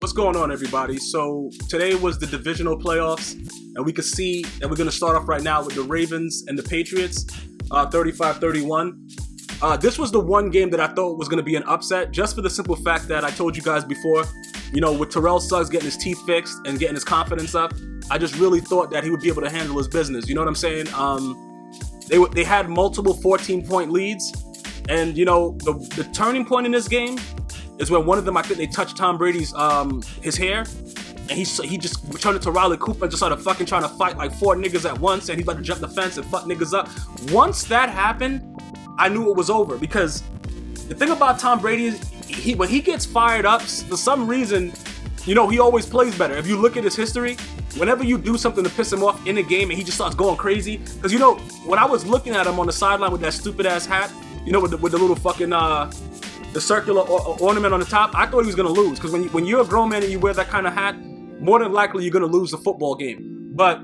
What's going on, everybody? So today was the divisional playoffs, and we could see that we're going to start off right now with the Ravens and the Patriots, 35-31. This was the one game that I thought was going to be an upset, just for the simple fact that I told you guys before, you know, with Terrell Suggs getting his teeth fixed and getting his confidence up, I just really thought that he would be able to handle his business. You know what I'm saying? They had multiple 14-point leads, and you know the turning point in this game is when one of them, I think they touched Tom Brady's his hair, and he just turned it to Riley Cooper and just started fucking trying to fight like 4 niggas at once, and he's about to jump the fence and fuck niggas up. Once that happened, I knew it was over, because the thing about Tom Brady is when he gets fired up, for some reason, you know, he always plays better. If you look at his history, whenever you do something to piss him off in a game and he just starts going crazy, because you know, when I was looking at him on the sideline with that stupid ass hat, you know, with the little fucking the circular ornament on the top, I thought he was gonna lose, because when you're a grown man and you wear that kind of hat, more than likely you're gonna lose the football game. But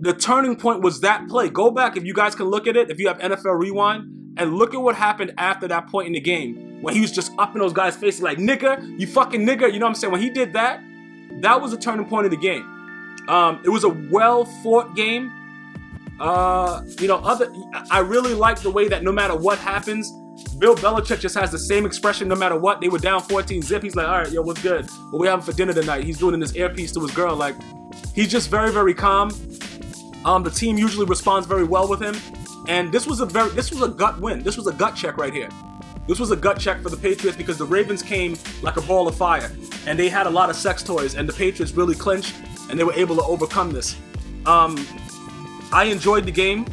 the turning point was that play. Go back, if you guys can look at it, if you have NFL Rewind, and look at what happened after that point in the game, when he was just up in those guys' faces like, nigga, you fucking nigga, you know what I'm saying? When he did that, that was a turning point of the game. It was a well-fought game. You know, I really like the way that no matter what happens, Bill Belichick just has the same expression no matter what. They were down 14-zip. He's like, all right, yo, what's good? What we having for dinner tonight? He's doing this earpiece to his girl. Like, he's just very, very calm. The team usually responds very well with him. And this was a gut win. This was a gut check right here. This was a gut check for the Patriots, because the Ravens came like a ball of fire, and they had a lot of sex toys, and the Patriots really clinched, and they were able to overcome this. I enjoyed the game.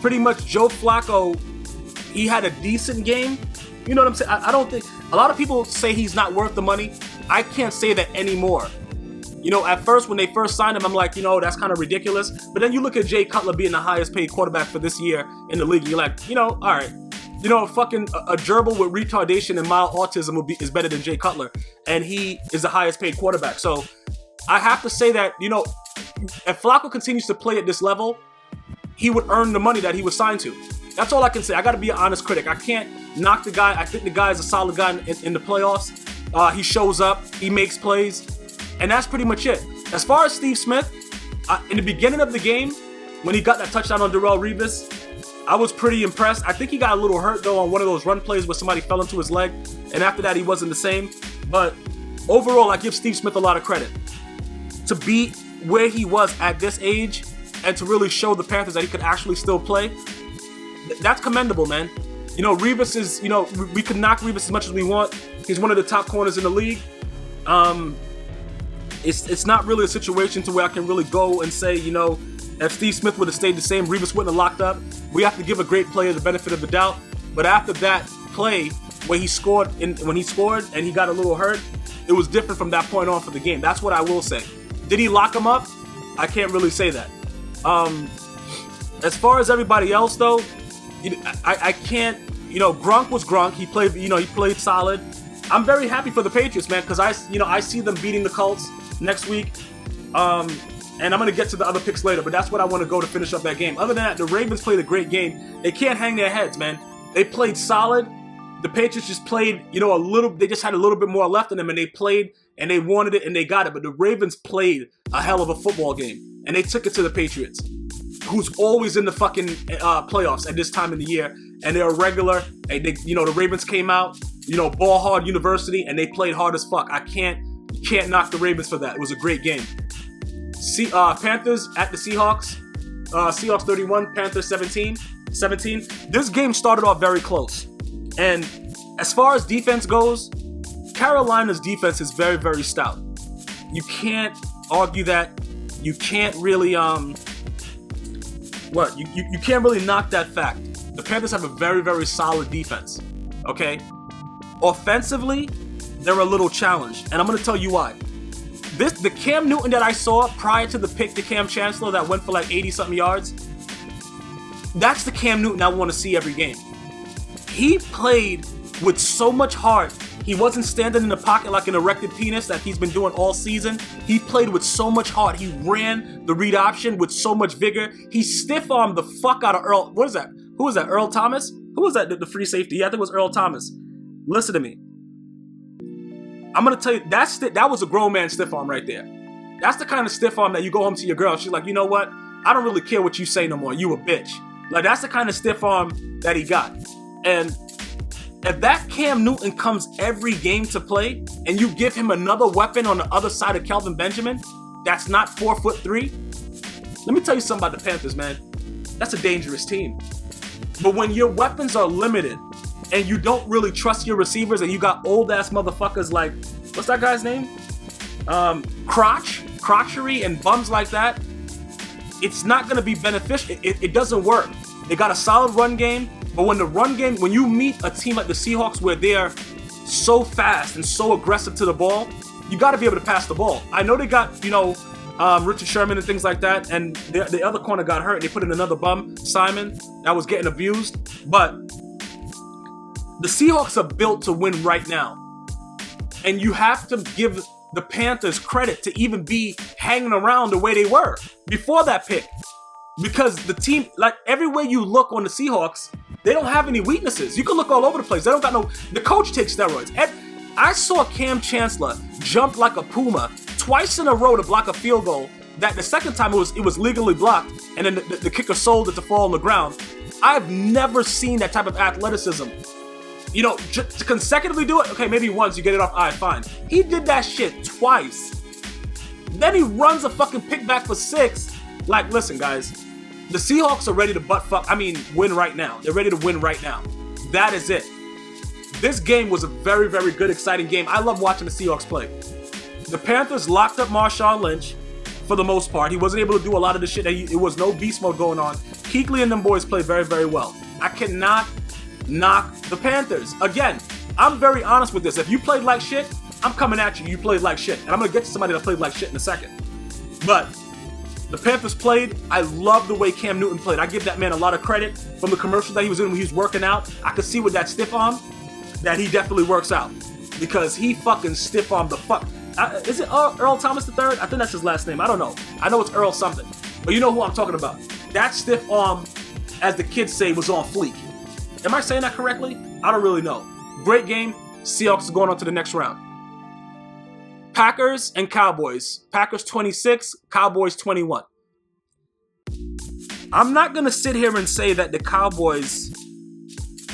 Pretty much Joe Flacco, he had a decent game. You know what I'm saying? I don't think, a lot of people say he's not worth the money. I can't say that anymore. You know, at first, when they first signed him, I'm like, you know, that's kind of ridiculous. But then you look at Jay Cutler being the highest paid quarterback for this year in the league, and you're like, you know, all right. You know, fucking a gerbil with retardation and mild autism is better than Jay Cutler, and he is the highest paid quarterback. So I have to say that, you know, if Flacco continues to play at this level, he would earn the money that he was signed to. That's all I can say. I got to be an honest critic. I can't knock the guy. I think the guy is a solid guy in the playoffs. He shows up, he makes plays, and that's pretty much it. As far as Steve Smith, in the beginning of the game, when he got that touchdown on Darrelle Revis, I was pretty impressed. I think he got a little hurt, though, on one of those run plays where somebody fell into his leg, and after that, he wasn't the same. But overall, I give Steve Smith a lot of credit. To be where he was at this age, and to really show the Panthers that he could actually still play, that's commendable, man. You know, Revis is, you know, we can knock Revis as much as we want. He's one of the top corners in the league. It's not really a situation to where I can really go and say, you know, if Steve Smith would have stayed the same, Revis wouldn't have locked up. We have to give a great player the benefit of the doubt. But after that play where he scored, when he scored and he got a little hurt, it was different from that point on for the game. That's what I will say. Did he lock him up? I can't really say that. As far as everybody else, though, you know, I can't. You know, Gronk was Gronk. He played. You know, he played solid. I'm very happy for the Patriots, man, because I see them beating the Colts next week. And I'm going to get to the other picks later, but that's what I want to go to finish up that game. Other than that, the Ravens played a great game. They can't hang their heads, man. They played solid. The Patriots just played, you know, they just had a little bit more left in them, and they played, and they wanted it, and they got it. But the Ravens played a hell of a football game, and they took it to the Patriots, who's always in the fucking playoffs at this time of the year, and they're a regular. And they, you know, the Ravens came out, you know, ball hard university, and they played hard as fuck. You can't knock the Ravens for that. It was a great game. Panthers at the Seahawks. Seahawks 31, Panthers 17. This game started off very close. And as far as defense goes, Carolina's defense is very, very stout. You can't argue that. You can't really, you can't really knock that fact. The Panthers have a very, very solid defense. Okay? Offensively, they're a little challenged. And I'm going to tell you why. The Cam Newton that I saw prior to the pick to Cam Chancellor that went for like 80-something yards, that's the Cam Newton I want to see every game. He played with so much heart. He wasn't standing in the pocket like an erected penis that he's been doing all season. He played with so much heart. He ran the read option with so much vigor. He stiff-armed the fuck out of Earl. What is that? Who was that? Earl Thomas? Who was that? The free safety? Yeah, I think it was Earl Thomas. Listen to me. I'm gonna tell you, that was a grown man stiff arm right there. That's the kind of stiff arm that you go home to your girl, she's like, you know what? I don't really care what you say no more. You a bitch. Like, that's the kind of stiff arm that he got. And if that Cam Newton comes every game to play and you give him another weapon on the other side of Kelvin Benjamin that's not 4'3", let me tell you something about the Panthers, man. That's a dangerous team. But when your weapons are limited and you don't really trust your receivers and you got old-ass motherfuckers like, what's that guy's name? Crotchery and bums like that, it's not going to be beneficial. It doesn't work. They got a solid run game, but when you meet a team like the Seahawks where they're so fast and so aggressive to the ball, you got to be able to pass the ball. I know they got, Richard Sherman and things like that, and the other corner got hurt and they put in another bum, Simon, that was getting abused. But the Seahawks are built to win right now. And you have to give the Panthers credit to even be hanging around the way they were before that pick. Because the team, like everywhere you look on the Seahawks, they don't have any weaknesses. You can look all over the place. They don't got the coach takes steroids. I saw Cam Chancellor jump like a puma twice in a row to block a field goal. That the second time it was legally blocked, and then the kicker sold it to fall on the ground. I've never seen that type of athleticism. To consecutively do it, okay, maybe once you get it off, all right, fine. He did that shit twice. Then he runs a fucking pick back for 6. Like, listen, guys, the Seahawks are ready to win right now. They're ready to win right now. That is it. This game was a very, very good, exciting game. I love watching the Seahawks play. The Panthers locked up Marshawn Lynch for the most part. He wasn't able to do a lot of the shit. It was no beast mode going on. Kuechly and them boys played very, very well. I cannot knock the Panthers. Again, I'm very honest with this. If you played like shit, I'm coming at you. You played like shit. And I'm going to get to somebody that played like shit in a second. But the Panthers played. I love the way Cam Newton played. I give that man a lot of credit from the commercial that he was in when he was working out. I could see with that stiff arm that he definitely works out. Because he fucking stiff armed the fuck. Is it Earl Thomas III? I think that's his last name. I don't know. I know it's Earl something. But you know who I'm talking about. That stiff arm, as the kids say, was on fleek. Am I saying that correctly? I don't really know. Great game. Seahawks are going on to the next round. Packers and Cowboys. Packers 26, Cowboys 21. I'm not going to sit here and say that the Cowboys,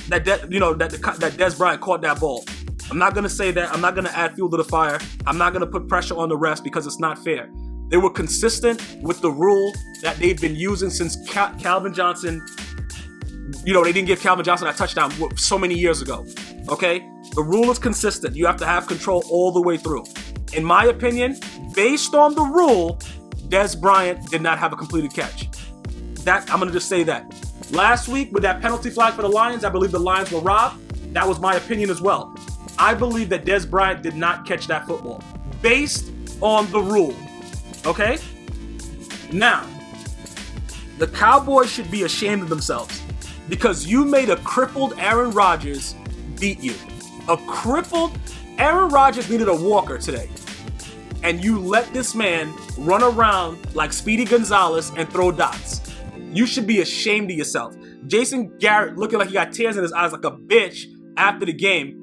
that Dez Bryant caught that ball. I'm not going to say that. I'm not going to add fuel to the fire. I'm not going to put pressure on the refs because it's not fair. They were consistent with the rule that they've been using since Calvin Johnson. They didn't give Calvin Johnson a touchdown so many years ago. Okay? The rule is consistent. You have to have control all the way through. In my opinion, based on the rule, Dez Bryant did not have a completed catch. I'm going to just say that. Last week, with that penalty flag for the Lions, I believe the Lions were robbed. That was my opinion as well. I believe that Dez Bryant did not catch that football. Based on the rule. Okay? Now, the Cowboys should be ashamed of themselves. Because you made a crippled Aaron Rodgers beat you. Aaron Rodgers needed a walker today. And you let this man run around like Speedy Gonzalez and throw dots. You should be ashamed of yourself. Jason Garrett looking like he got tears in his eyes like a bitch after the game.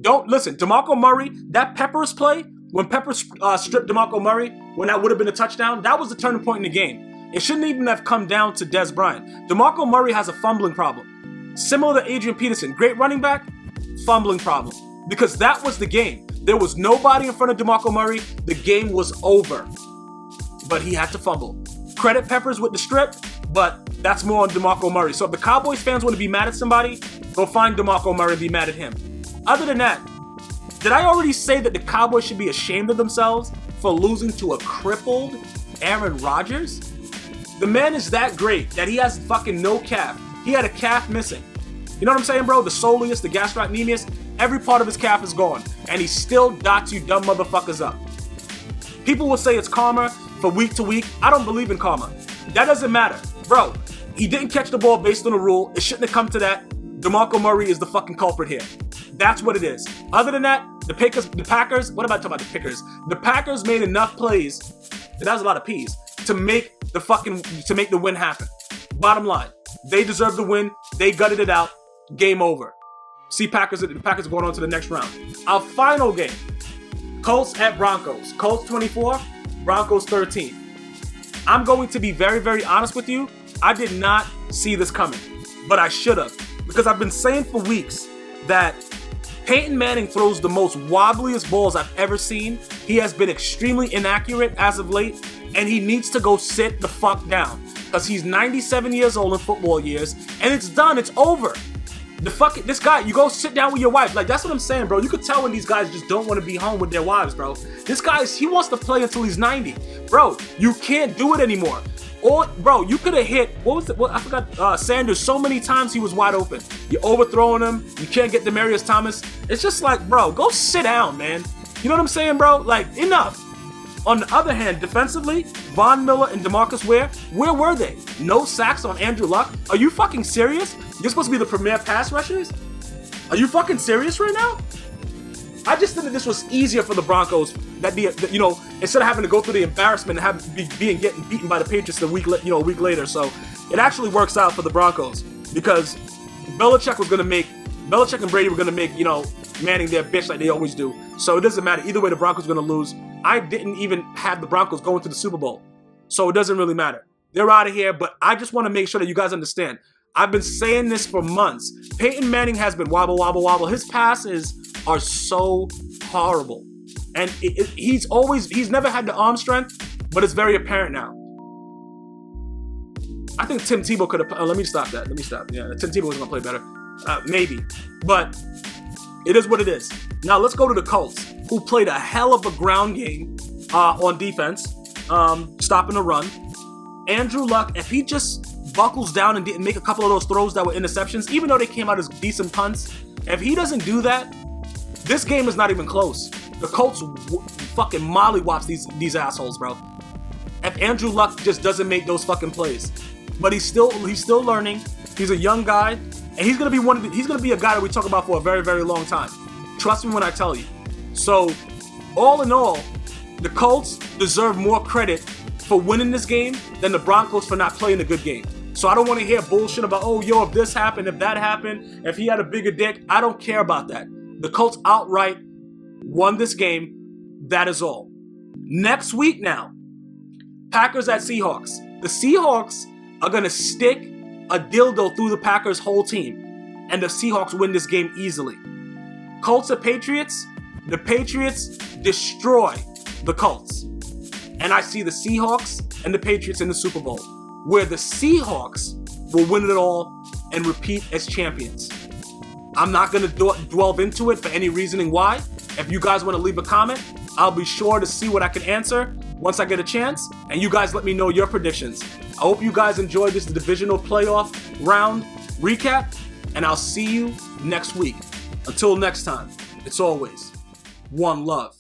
Don't listen, DeMarco Murray, that Peppers play, when Peppers stripped DeMarco Murray, when that would have been a touchdown, that was the turning point in the game. It shouldn't even have come down to Dez Bryant. DeMarco Murray has a fumbling problem. Similar to Adrian Peterson, great running back, fumbling problem. Because that was the game. There was nobody in front of DeMarco Murray. The game was over. But he had to fumble. Credit Peppers with the strip, but that's more on DeMarco Murray. So if the Cowboys fans want to be mad at somebody, go find DeMarco Murray and be mad at him. Other than that, did I already say that the Cowboys should be ashamed of themselves for losing to a crippled Aaron Rodgers? The man is that great that he has fucking no calf. He had a calf missing. You know what I'm saying, bro? The soleus, the gastrocnemius, every part of his calf is gone. And he still dots you dumb motherfuckers up. People will say it's karma for week to week. I don't believe in karma. That doesn't matter. Bro, he didn't catch the ball based on the rule. It shouldn't have come to that. DeMarco Murray is the fucking culprit here. That's what it is. Other than that, the Packers, what am I talking about the Pickers? The Packers made enough plays, that was a lot of P's, to make the win happen. Bottom line, they deserve the win. They gutted it out. Game over. The Packers are going on to the next round. Our final game. Colts at Broncos. Colts 24, Broncos 13. I'm going to be very, very honest with you. I did not see this coming, but I should have, because I've been saying for weeks that Peyton Manning throws the most wobbliest balls I've ever seen. He has been extremely inaccurate as of late, and he needs to go sit the fuck down, because he's 97 years old in football years, and it's done. It's over. This guy, you go sit down with your wife. Like, that's what I'm saying, bro. You could tell when these guys just don't want to be home with their wives, bro. This guy, he wants to play until he's 90. Bro, you can't do it anymore. Or, bro, you could have hit, I forgot, Sanders so many times he was wide open. You're overthrowing him. You can't get Demaryius Thomas. It's just like, bro, go sit down, man. You know what I'm saying, bro? Like, enough. On the other hand, defensively, Von Miller and DeMarcus Ware, where were they? No sacks on Andrew Luck? Are you fucking serious? You're supposed to be the premier pass rushers? Are you fucking serious right now? I just think that this was easier for the Broncos, instead of having to go through the embarrassment and getting beaten by the Patriots a week later. So it actually works out for the Broncos, because Belichick and Brady were gonna make, Manning their bitch like they always do. So it doesn't matter. Either way, the Broncos are gonna lose. I didn't even have the Broncos going to the Super Bowl, so it doesn't really matter. They're out of here, but I just want to make sure that you guys understand. I've been saying this for months. Peyton Manning has been wobble, wobble, wobble. His passes are so horrible. And he's never had the arm strength, but it's very apparent now. I think Tim Tebow could have, let me stop. Yeah, Tim Tebow was going to play better. Maybe. But it is what it is. Now let's go to the Colts, who played a hell of a ground game on defense, stopping the run. Andrew Luck, if he just buckles down and didn't make a couple of those throws that were interceptions, even though they came out as decent punts, if he doesn't do that, this game is not even close. The Colts fucking mollywops these assholes, bro. If Andrew Luck just doesn't make those fucking plays. But he's still learning. He's a young guy, and he's gonna be a guy that we talk about for a very, very long time. Trust me when I tell you. So, all in all, the Colts deserve more credit for winning this game than the Broncos for not playing a good game. So I don't want to hear bullshit about, if this happened, if that happened, if he had a bigger dick. I don't care about that. The Colts outright won this game. That is all. Next week now, Packers at Seahawks. The Seahawks are going to stick a dildo through the Packers' whole team, and the Seahawks win this game easily. Colts at Patriots. The Patriots destroy the Colts. And I see the Seahawks and the Patriots in the Super Bowl, where the Seahawks will win it all and repeat as champions. I'm not going to delve into it for any reasoning why. If you guys want to leave a comment, I'll be sure to see what I can answer once I get a chance, and you guys let me know your predictions. I hope you guys enjoyed this divisional playoff round recap, and I'll see you next week. Until next time, it's always one love.